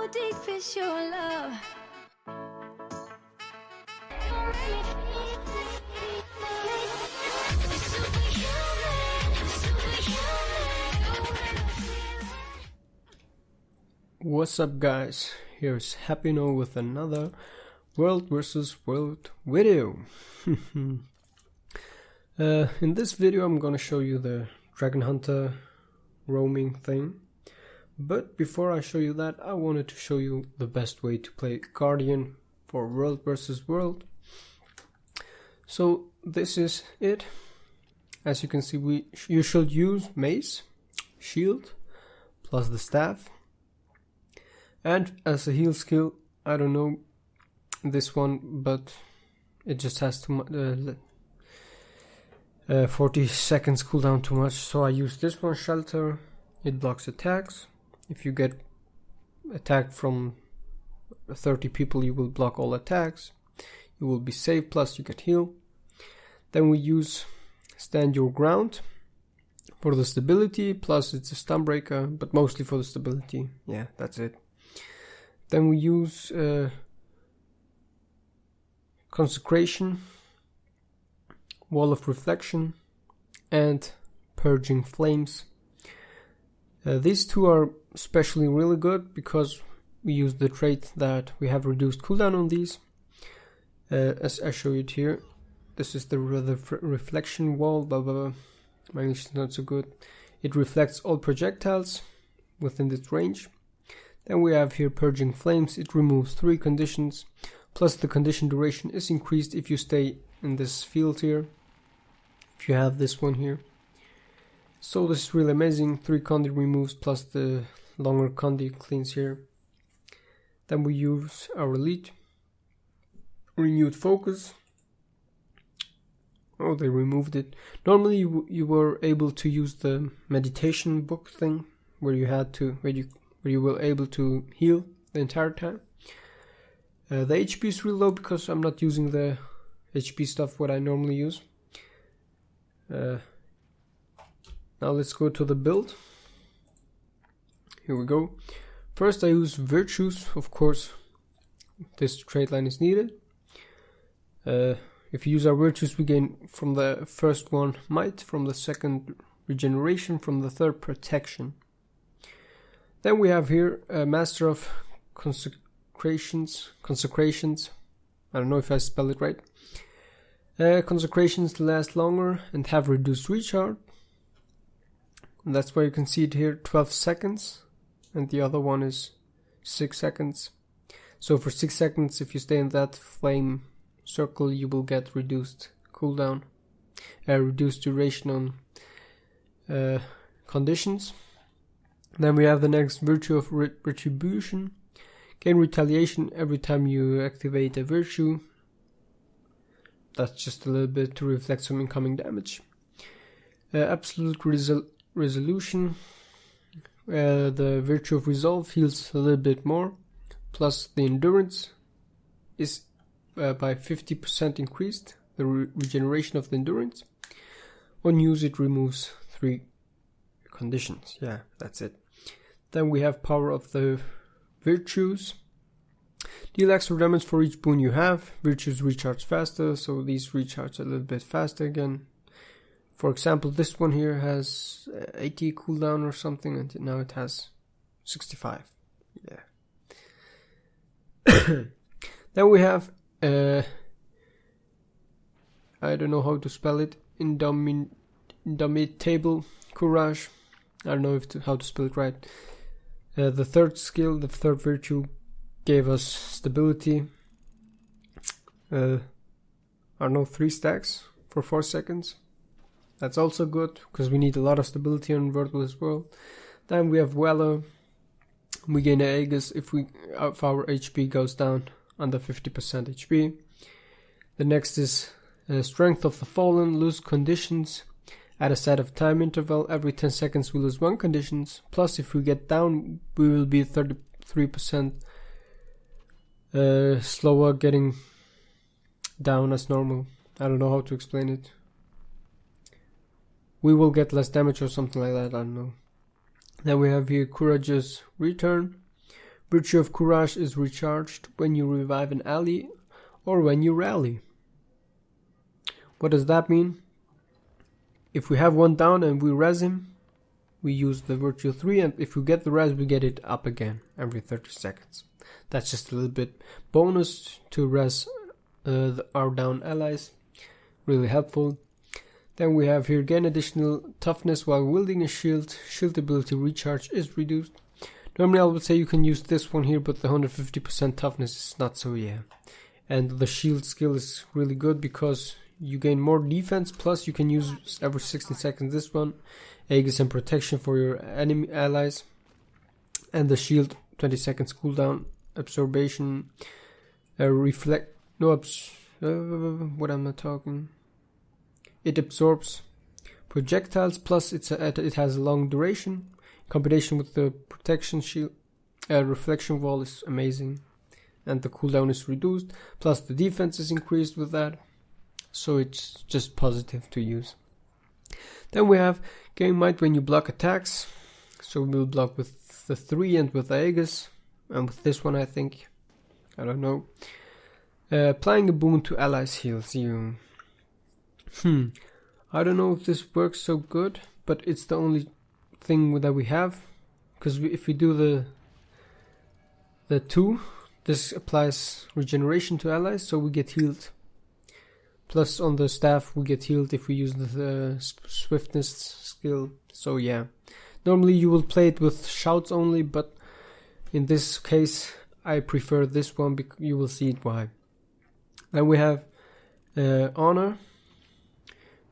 How deep is your love? What's up guys, here's Happy No with another World vs. World video. In this video I'm gonna show you the DragonHunter roaming thing. But before I show you that, I wanted to show you the best way to play Guardian for World vs. World. So this is it. As you can see, you should use mace, shield, plus the staff. And as a heal skill, I don't know this one, but it just has 40 seconds cooldown too much, so I use this one, shelter. It blocks attacks. If you get attacked from 30 people, you will block all attacks. You will be safe, plus you get heal. Then we use stand your ground for the stability, plus it's a stun breaker, but mostly for the stability. Yeah, that's it. Then we use consecration, wall of reflection, and purging flames. These two are especially really good because we use the trait that we have reduced cooldown on these. As I show it here, this is the reflection wall. Blah, blah, blah. My English is not so good. It reflects all projectiles within this range. Then we have here purging flames. It removes 3 conditions, plus the condition duration is increased if you stay in this field here, if you have this one here. So this is really amazing. 3 condi removes plus the longer condi cleans here. Then we use our elite, renewed focus. Oh, they removed it. Normally you were able to use the meditation book thing where you had to where you were able to heal the entire time. The HP is really low because I'm not using the HP stuff what I normally use. Now let's go to the build. Here we go. First I use virtues, of course this trait line is needed. If you use our virtues, we gain from the first one might, from the second regeneration, from the third protection. Then we have here a master of consecrations. I don't know if I spell it right. Consecrations last longer and have reduced recharge. And that's why you can see it here, 12 seconds. And the other one is 6 seconds. So for 6 seconds, if you stay in that flame circle, you will get reduced cooldown, reduced duration on conditions. Then we have the next virtue of retribution. Gain retaliation every time you activate a virtue. That's just a little bit to reflect some incoming damage. Absolute resolution. The virtue of resolve heals a little bit more. Plus the endurance is by 50% increased. The regeneration of the endurance. On use it removes 3 conditions. Yeah, that's it. Then we have power of the virtues. Deal extra damage for each boon you have. Virtues recharge faster, so these recharge a little bit faster again. For example, this one here has 80 cooldown or something, and now it has 65. Yeah. Then we have I don't know how to spell it. Indomitable courage. I don't know how to spell it right. The third skill, the third virtue, gave us stability. I don't know, 3 stacks for 4 seconds. That's also good because we need a lot of stability on World vs. World. Then we have Valor. We gain an aegis if our HP goes down under 50% HP. The next is Strength of the Fallen. Lose conditions at a set of time interval. Every 10 seconds we lose 1 conditions. Plus if we get down, we will be 33% slower getting down as normal. I don't know how to explain it. We will get less damage or something like that, I don't know. Then we have here Courageous Return. Virtue of Courage is recharged when you revive an ally or when you rally. What does that mean? If we have one down and we res him, we use the Virtue 3, and if we get the res, we get it up again every 30 seconds. That's just a little bit bonus to res our down allies. Really helpful. Then we have here gain additional toughness while wielding a shield. Shield ability recharge is reduced. Normally I would say you can use this one here, but the 150% toughness is not so, yeah. And the shield skill is really good because you gain more defense, plus you can use every 16 seconds this one. Aegis and protection for your enemy allies. And the shield 20 seconds cooldown. Absorption. What am I talking? It absorbs projectiles, plus it has a long duration. Combination with the protection shield, reflection wall is amazing, and the cooldown is reduced. Plus the defense is increased with that, so it's just positive to use. Then we have gain might when you block attacks. So we'll block with the 3 and with the aegis, and with this one I think, I don't know. Applying a boon to allies heals you. I don't know if this works so good, but it's the only thing that we have, because if we do the 2, this applies regeneration to allies, so we get healed. Plus on the staff we get healed if we use the swiftness skill. So yeah, normally you will play it with shouts only, but in this case I prefer this one, because you will see it why. Then we have honor,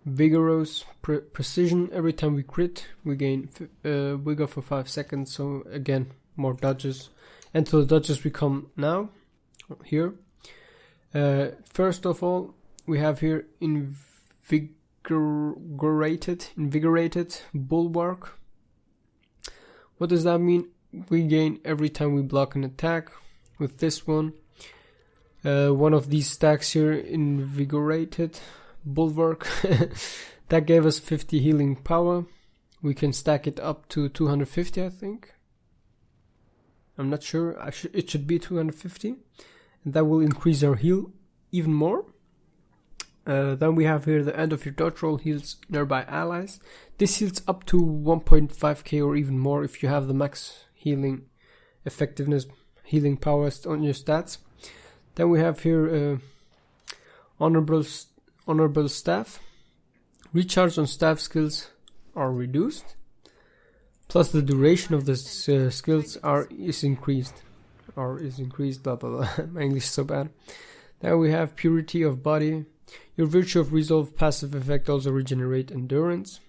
vigorous precision. Every time we crit we gain vigor for 5 seconds, so again more dodges, and to the dodges we come now here. First of all we have here invigorated bulwark. What does that mean? We gain every time we block an attack with this one. One of these stacks here, invigorated bulwark, that gave us 50 healing power. We can stack it up to 250, I think. I'm not sure. It should be 250, and that will increase our heal even more. Then we have here the end of your dodge roll heals nearby allies. This heals up to 1.5k or even more if you have the max healing effectiveness, healing powers on your stats. Then we have here honorable staff. Recharge on staff skills are reduced, plus the duration of the skills is increased. Blah blah blah. My English is so bad. Then we have purity of body. Your virtue of resolve passive effect also regenerate endurance.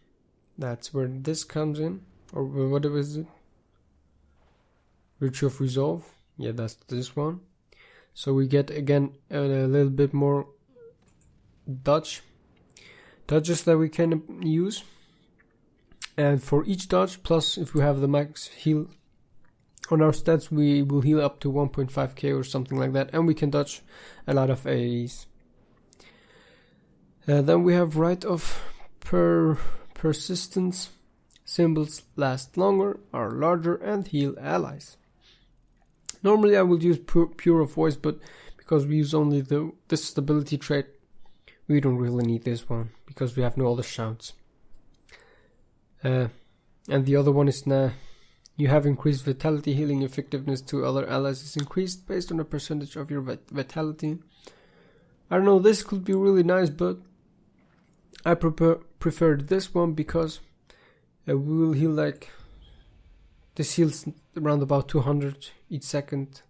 That's where this comes in. Or what was it? Virtue of resolve. Yeah, that's this one. So we get again a little bit more dodges that we can use. And for each dodge, plus if we have the max heal on our stats, we will heal up to 1.5k or something like that. And we can dodge a lot of AEs. Then we have Rite of Persistence. Symbols last longer, are larger, and heal allies. Normally I would use Pure of Voice, but because we use only this stability trait, we don't really need this one, because we have no other shouts. And the other one is you have increased vitality. Healing effectiveness to other allies is increased based on a percentage of your vitality. I don't know, this could be really nice, but I prefer this one because we will heal like, this heals around about 200 each second,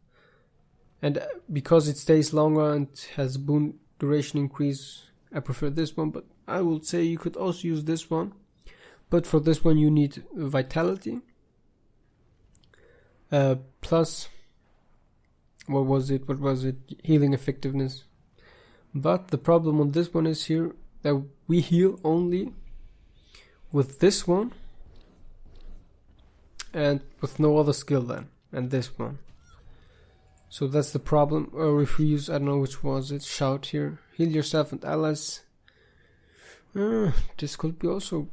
and because it stays longer and has boon duration increase, I prefer this one. But I would say you could also use this one, but for this one you need vitality plus what was it, healing effectiveness. But the problem on this one is here that we heal only with this one and with no other skill then, and this one. So that's the problem. Or if we use, I don't know which was it, shout here, heal yourself and allies. This could be also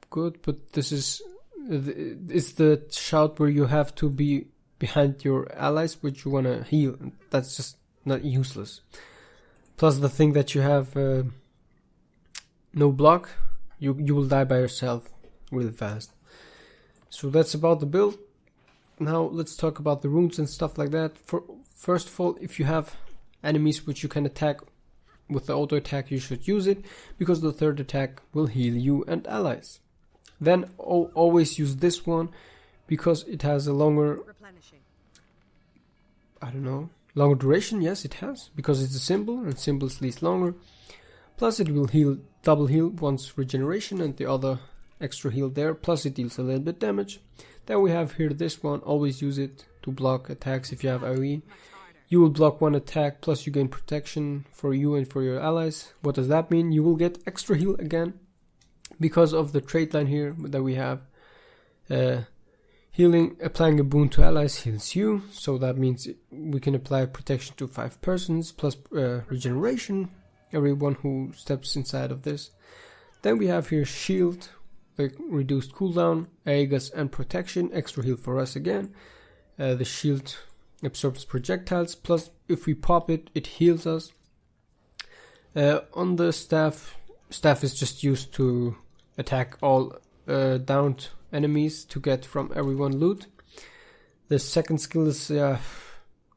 good, but this is it's the shout where you have to be behind your allies which you want to heal. That's just not useless. Plus the thing that you have no block, you will die by yourself really fast. So that's about the build. Now let's talk about the runes and stuff like that. First of all, if you have enemies which you can attack with the auto attack, you should use it, because the third attack will heal you and allies. Then always use this one, because it has a longer, longer duration. Yes, it has, because it's a symbol and symbols last longer. Plus it will heal, double heal once regeneration, and the other extra heal there, plus it deals a little bit damage. Then we have here this one, always use it to block attacks if you have AoE. You will block one attack, plus you gain protection for you and for your allies. What does that mean? You will get extra heal again, because of the trait line here that we have. Healing, applying a boon to allies heals you, so that means we can apply protection to 5 persons, plus regeneration, everyone who steps inside of this. Then we have here shield, the reduced cooldown, aegis and protection, extra heal for us again. The shield absorbs projectiles, plus if we pop it, it heals us. On the staff is just used to attack all downed enemies to get from everyone loot. The second skill is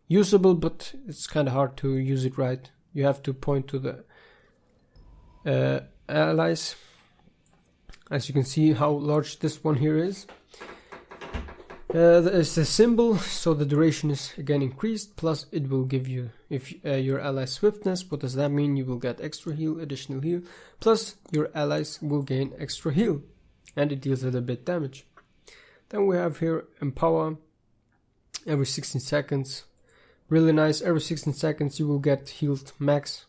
usable, but it's kind of hard to use it right. You have to point to the allies. As you can see how large this one here is. There's a symbol, so the duration is again increased, plus it will give you, if your ally swiftness. What does that mean? You will get extra heal, additional heal, plus your allies will gain extra heal, and it deals a little bit damage. Then we have here empower, every 16 seconds, really nice. Every 16 seconds you will get healed max.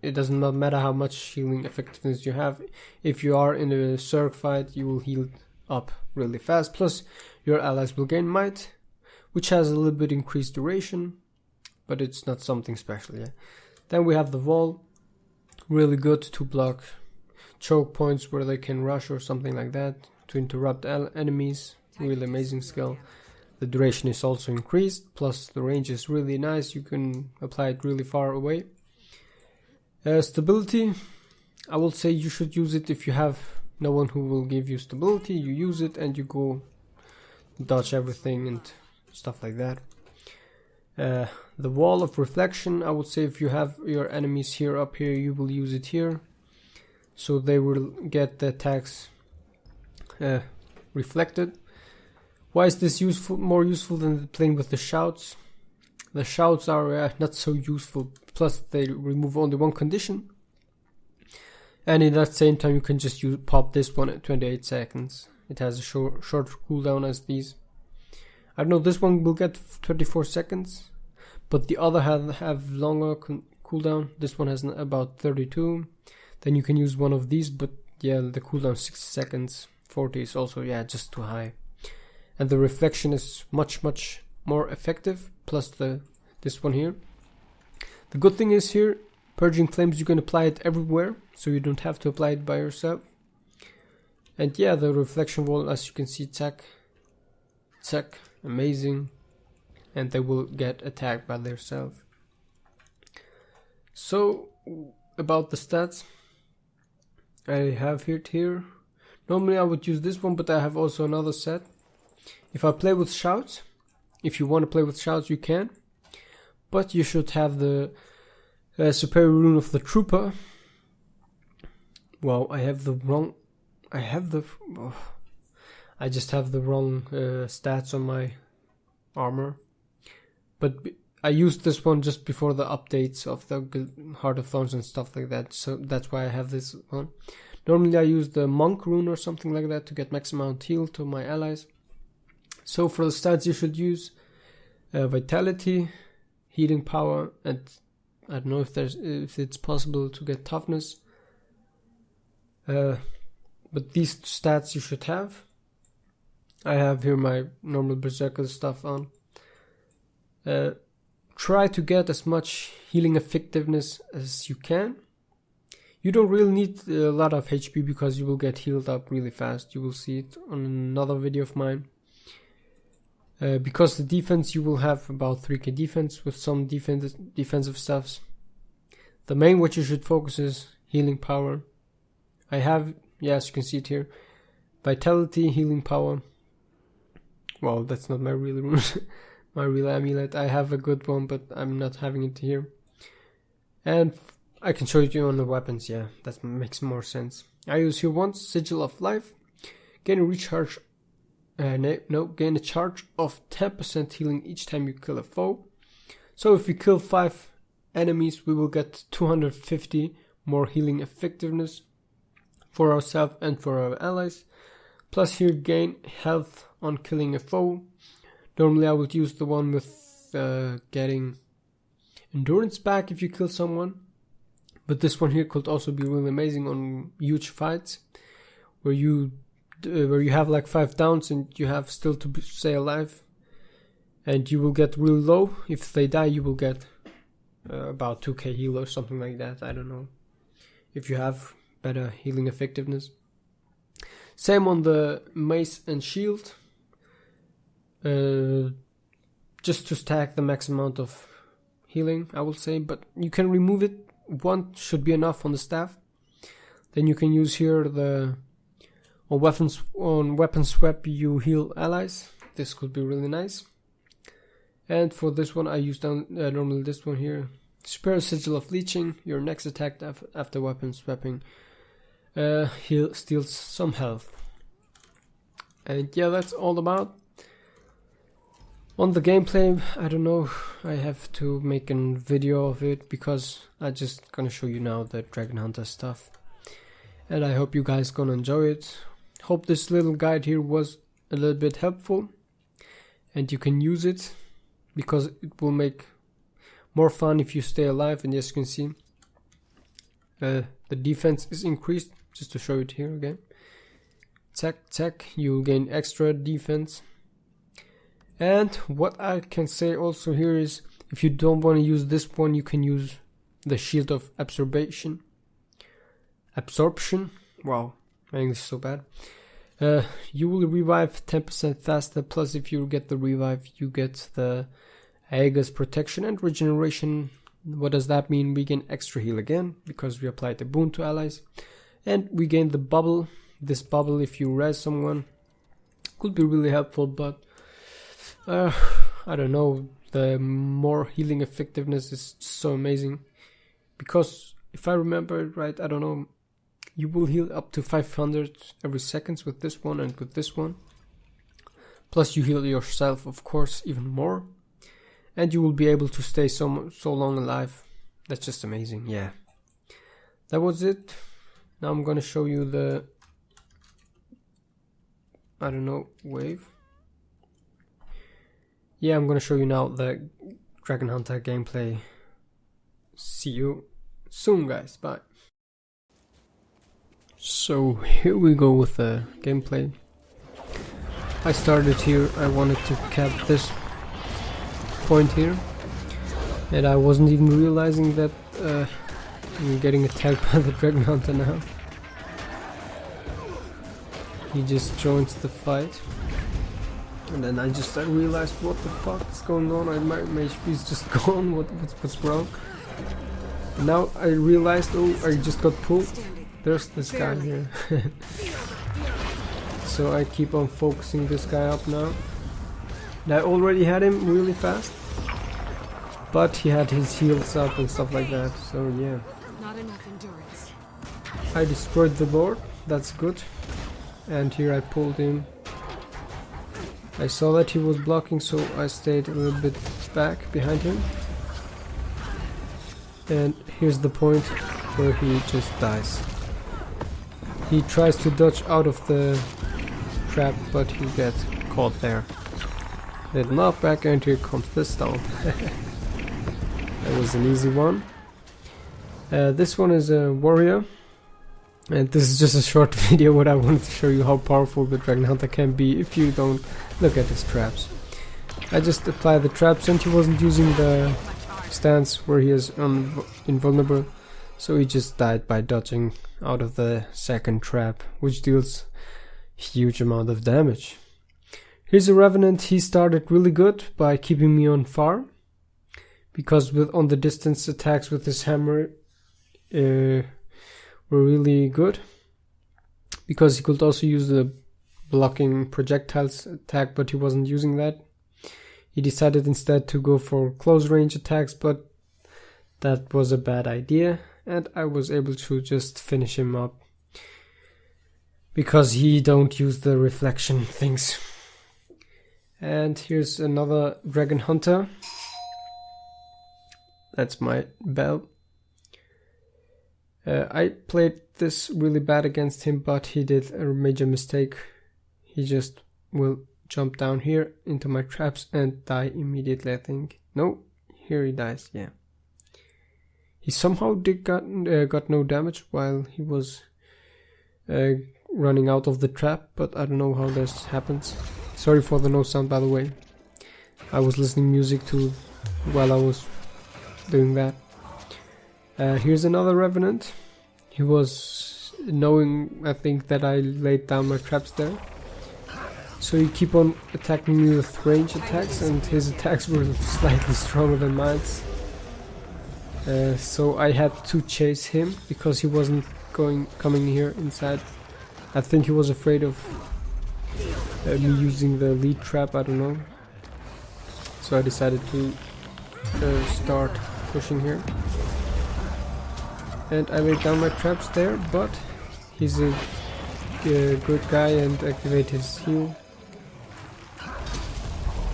It does not matter how much healing effectiveness you have. If you are in a Zerg fight, you will heal up really fast. Plus, your allies will gain might, which has a little bit increased duration, but it's not something special. Yeah. Then we have the wall, really good to block choke points where they can rush or something like that, to interrupt enemies. Really amazing skill. The duration is also increased, plus the range is really nice. You can apply it really far away. Stability, I will say you should use it if you have no one who will give you stability. You use it and you go dodge everything and stuff like that. The wall of reflection, I would say if you have your enemies here up here, you will use it here, so they will get the attacks reflected. Why is this useful? More useful than playing with the shouts? The shouts are not so useful, plus they remove only one condition, and in that same time you can just pop this one at 28 seconds. It has a short cooldown as these. I don't know, this one will get 24 seconds, but the other have longer cooldown. This one has about 32. Then you can use one of these, but yeah, the cooldown 60 seconds. 40 is also just too high. And the reflection is much more effective, plus this one here. The good thing is here, purging flames, you can apply it everywhere, so you don't have to apply it by yourself. And yeah, the reflection wall, as you can see, tack, amazing, and they will get attacked by themselves. So about the stats, I have it here. Normally I would use this one, but I have also another set. If I play with shouts, if you want to play with shouts, you can, but you should have the superior rune of the trooper. Wow, I just have the wrong stats on my armor, but I used this one just before the updates of the Heart of Thorns and stuff like that, so that's why I have this one. Normally I use the monk rune or something like that to get maximum heal to my allies. So for the stats you should use vitality, healing power, and I don't know if it's possible to get toughness. But these stats you should have. I have here my normal berserker stuff on. Try to get as much healing effectiveness as you can. You don't really need a lot of HP because you will get healed up really fast. You will see it on another video of mine. Because the defense, you will have about 3k defense with some defensive stuffs. The main what you should focus is healing power. I have, yeah, as you can see it here, vitality, healing power. Well, that's not my real rune, my real amulet. I have a good one, but I'm not having it here. And I can show it you on the weapons, yeah, that makes more sense. I use here once, Sigil of Life, gain a recharge, gain a charge of 10% healing each time you kill a foe. So if we kill 5 enemies, we will get 250 more healing effectiveness for ourselves and for our allies. Plus here, gain health on killing a foe. Normally I would use the one with getting endurance back if you kill someone. But this one here could also be really amazing on huge fights where you have like 5 downs and you have still to stay alive, and you will get really low. If they die, you will get about 2k heal or something like that. I don't know if you have better healing effectiveness. Same on the mace and shield, just to stack the max amount of healing, I will say, but you can remove it. One should be enough on the staff. Then you can use here the on weapon swap, you heal allies. This could be really nice. And for this one I use normally this one here, Superior Sigil of Leeching. Your next attack after weapon swapping steals some health. And yeah, that's all about. On the gameplay, I don't know, I have to make a video of it because I'm just gonna show you now the DragonHunter stuff. And I hope you guys gonna enjoy it. Hope this little guide here was a little bit helpful and you can use it, because it will make more fun if you stay alive. And as you can see, the defense is increased, just to show it here again. Attack, you gain extra defense. And what I can say also here is, if you don't want to use this one, you can use the shield of absorption. Wow, my English is so bad. You will revive 10% faster, plus if you get the revive, you get the aegis protection and regeneration. What does that mean? We gain extra heal again, because we applied the boon to allies. And we gain the bubble. This bubble, if you res someone, could be really helpful, but I don't know, the more healing effectiveness is so amazing, because if I remember it right, I don't know, you will heal up to 500 every second with this one and with this one. Plus you heal yourself, of course, even more, and you will be able to stay so long alive. That's just amazing. Yeah, that was it. Now I'm gonna show you the, I don't know, wave. Yeah, I'm gonna show you now the DragonHunter gameplay. See you soon, guys. Bye. So here we go with the gameplay. I started here. I wanted to cap this point here, and I wasn't even realizing that I'm getting attacked by the DragonHunter now. He just joins the fight. And then I realized, what the fuck is going on? My HP is just gone. What's wrong? And now I realized, oh, I just got pulled. There's this guy here. So I keep on focusing this guy up now. And I already had him really fast, but he had his heals up and stuff like that. So yeah, Not enough endurance. I destroyed the lord. That's good. And here I pulled him. I saw that he was blocking, so I stayed a little bit back behind him. And here's the point where he just dies. He tries to dodge out of the trap, but he gets caught there. Little knockback, and here comes the stone. That was an easy one. This one is a warrior. And this is just a short video what I wanted to show you how powerful the DragonHunter can be if you don't look at his traps. I just applied the traps and he wasn't using the stance where he is invulnerable, so he just died by dodging out of the second trap, which deals huge amount of damage. Here's a Revenant. He started really good by keeping me on far, because on the distance attacks with his hammer were really good, because he could also use the blocking projectiles attack, but he wasn't using that. He decided instead to go for close range attacks, but that was a bad idea, and I was able to just finish him up because he don't use the reflection things. And here's another DragonHunter. That's my bell. I played this really bad against him, but he did a major mistake. He just will jump down here into my traps and die immediately, I think. No, here he dies, yeah. He somehow got no damage while he was running out of the trap, but I don't know how this happens. Sorry for the no sound, by the way. I was listening music too while I was doing that. Here's another Revenant. He was knowing, I think, that I laid down my traps there. So he keep on attacking me with range attacks, and his attacks were slightly stronger than mine. So I had to chase him because he wasn't coming here inside. I think he was afraid of me using the lead trap, I don't know. So I decided to start pushing here. And I laid down my traps there, but he's a good guy and activate his heal.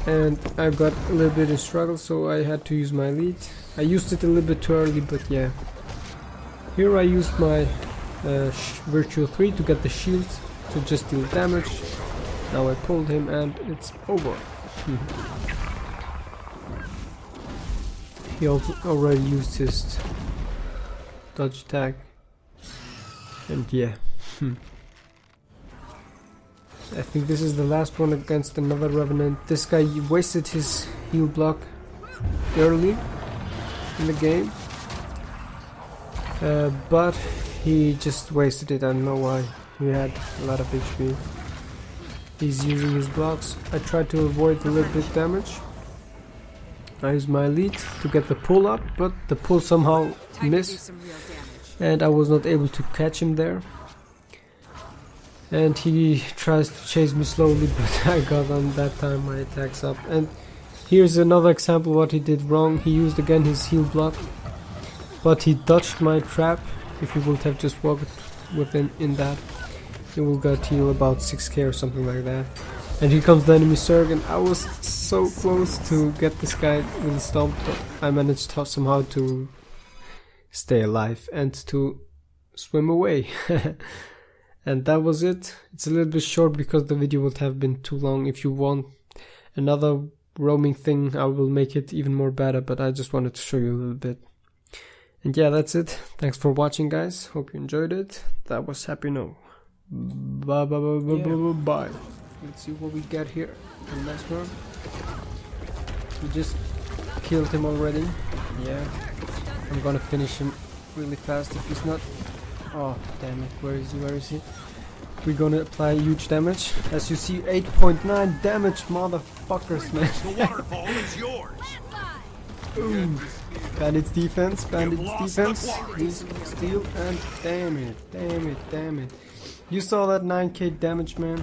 And I got a little bit in struggle, so I had to use my lead. I used it a little bit too early, but yeah. Here I used my Virtue 3 to get the shield to just deal damage. Now I pulled him and it's over. He also already used his dodge attack. And yeah. I think this is the last one against another Revenant. This guy wasted his heal block early in the game. But he just wasted it, I don't know why. He had a lot of HP. He's using his blocks. I tried to avoid a little bit damage. I used my lead to get the pull up, but the pull somehow missed. And I was not able to catch him there. And he tries to chase me slowly, but I got on that time my attacks up. And here's another example what he did wrong. He used again his heal block, but he dodged my trap. If he would have just walked within that, he will get heal about 6k or something like that. And here comes the enemy Zerg, and I was so close to get this guy really stomped, but I managed somehow to stay alive and to swim away. And that was it. It's a little bit short because the video would have been too long. If you want another roaming thing, I will make it even more better, but I just wanted to show you a little bit. And yeah, that's it. Thanks for watching, guys. Hope you enjoyed it. That was Happy No. Bye. Let's see what we get here. The next one. We just killed him already. Yeah. I'm gonna finish him really fast if he's not. Oh, damn it. Where is he? We're gonna apply huge damage. As you see, 8.9 damage, motherfuckers, man. The waterfall is yours. Ooh. Bandit's defense. Please steal, and damn it. You saw that 9k damage, man.